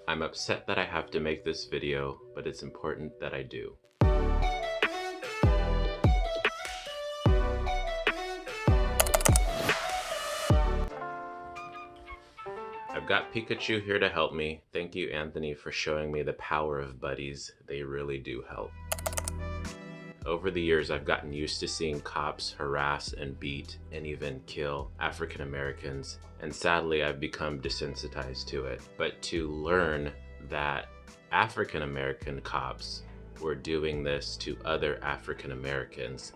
I'm upset that I have to make this video, but it's important that I do. I've got Pikachu here to help me. Thank you, Anthony, for showing me the power of buddies. They really do help. Over the years, I've gotten used to seeing cops harass and beat and even kill African Americans, and sadly, I've become desensitized to it. But to learn that African American cops were doing this to other African Americans,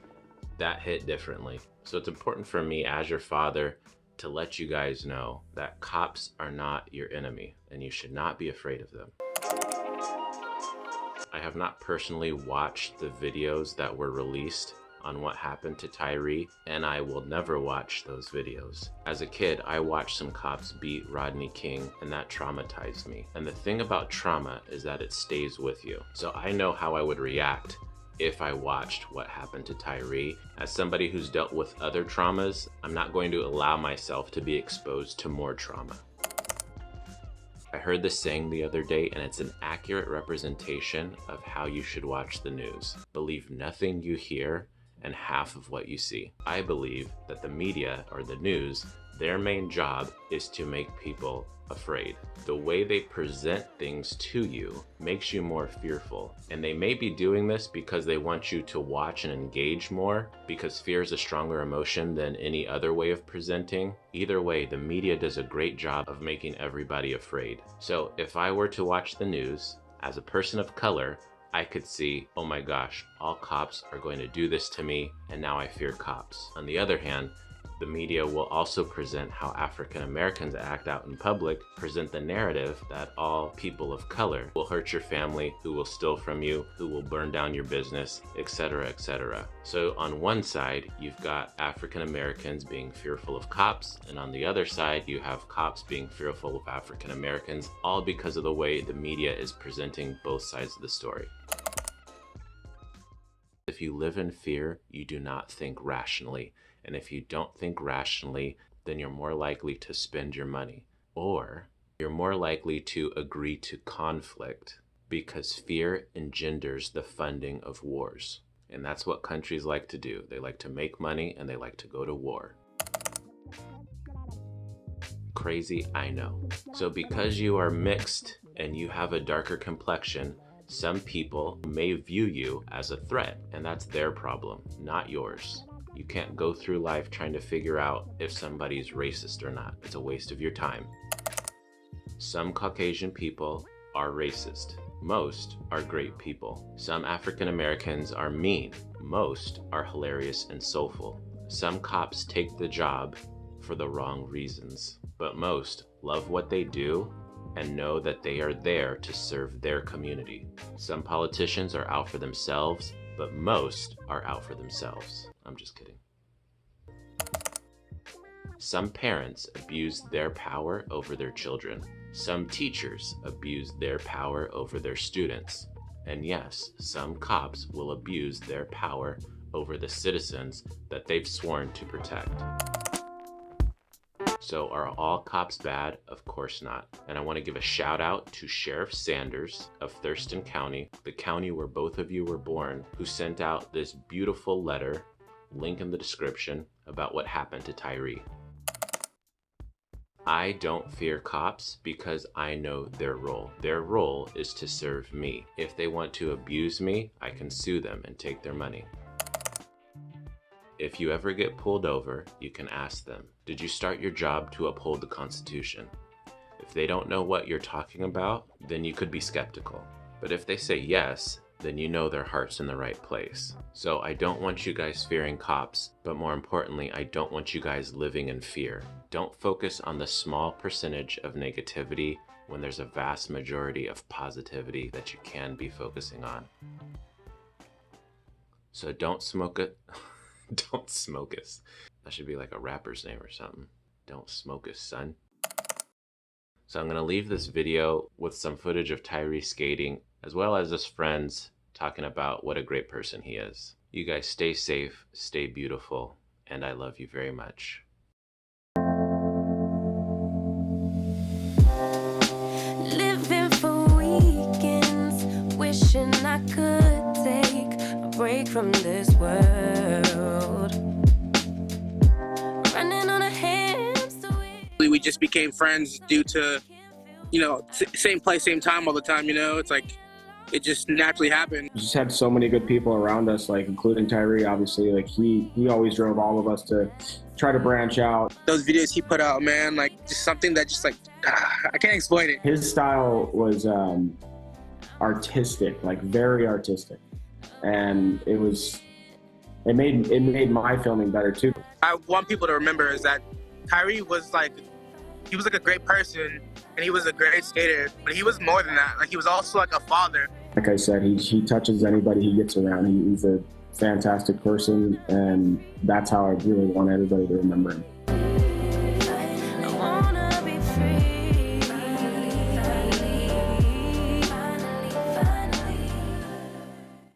that hit differently. So it's important for me as your father to let you guys know that cops are not your enemy and you should not be afraid of them. I have not personally watched the videos that were released on what happened to Tyre, and I will never watch those videos. As a kid, I watched some cops beat Rodney King, and that traumatized me. And the thing about trauma is that it stays with you. So I know how I would react if I watched what happened to Tyre. As somebody who's dealt with other traumas, I'm not going to allow myself to be exposed to more trauma. I heard this saying the other day, and it's an accurate representation of how you should watch the news. Believe nothing you hear and half of what you see. I believe that the media or the news, their main job is to make people afraid. The way they present things to you makes you more fearful. And they may be doing this because they want you to watch and engage more, because fear is a stronger emotion than any other way of presenting. Either way, the media does a great job of making everybody afraid. So if I were to watch the news as a person of color, I could see, oh my gosh, all cops are going to do this to me, and now I fear cops. On the other hand, the media will also present how African Americans act out in public, present the narrative that all people of color will hurt your family, who will steal from you, who will burn down your business, etc., etc. So on one side, you've got African Americans being fearful of cops, and on the other side, you have cops being fearful of African Americans, all because of the way the media is presenting both sides of the story. If you live in fear, you do not think rationally. And if you don't think rationally, then you're more likely to spend your money, or you're more likely to agree to conflict, because fear engenders the funding of wars. And that's what countries like to do. They like to make money and they like to go to war. Crazy, I know. So because you are mixed and you have a darker complexion, some people may view you as a threat, and that's their problem, not yours. You can't go through life trying to figure out if somebody's racist or not. It's a waste of your time. Some Caucasian people are racist. Most are great people. Some African Americans are mean. Most are hilarious and soulful. Some cops take the job for the wrong reasons, but most love what they do and know that they are there to serve their community. Some politicians are out for themselves, but most are out for themselves. I'm just kidding. Some parents abuse their power over their children. Some teachers abuse their power over their students. And yes, some cops will abuse their power over the citizens that they've sworn to protect. So are all cops bad? Of course not. And I want to give a shout out to Sheriff Sanders of Thurston County, the county where both of you were born, who sent out this beautiful letter, link in the description, about what happened to Tyre. I don't fear cops because I know their role. Their role is to serve me. If they want to abuse me, I can sue them and take their money. If you ever get pulled over, you can ask them, did you start your job to uphold the Constitution? If they don't know what you're talking about, then you could be skeptical. But if they say yes, then you know their heart's in the right place. So I don't want you guys fearing cops, but more importantly, I don't want you guys living in fear. Don't focus on the small percentage of negativity when there's a vast majority of positivity that you can be focusing on. So don't smoke it. Don't smoke us. That should be like a rapper's name or something. Don't smoke us, son. So I'm going to leave this video with some footage of Tyre skating, as well as his friends talking about what a great person he is. You guys stay safe, stay beautiful, and I love you very much. Living for could take a break from this world. Running on a hamster wheel. We just became friends due to, you know, same place, same time all the time, you know? It's like, it just naturally happened. We just had so many good people around us, like including Tyre, obviously. Like he always drove all of us to try to branch out. Those videos he put out, man, like just something that just like, I can't explain it. His style was artistic, like very artistic. And it made my filming better too. I want people to remember is that Tyre was like, he was like a great person and he was a great skater, but he was more than that. Like he was also like a father. Like I said, he touches anybody he gets around. He's a fantastic person, and that's how I really want everybody to remember him.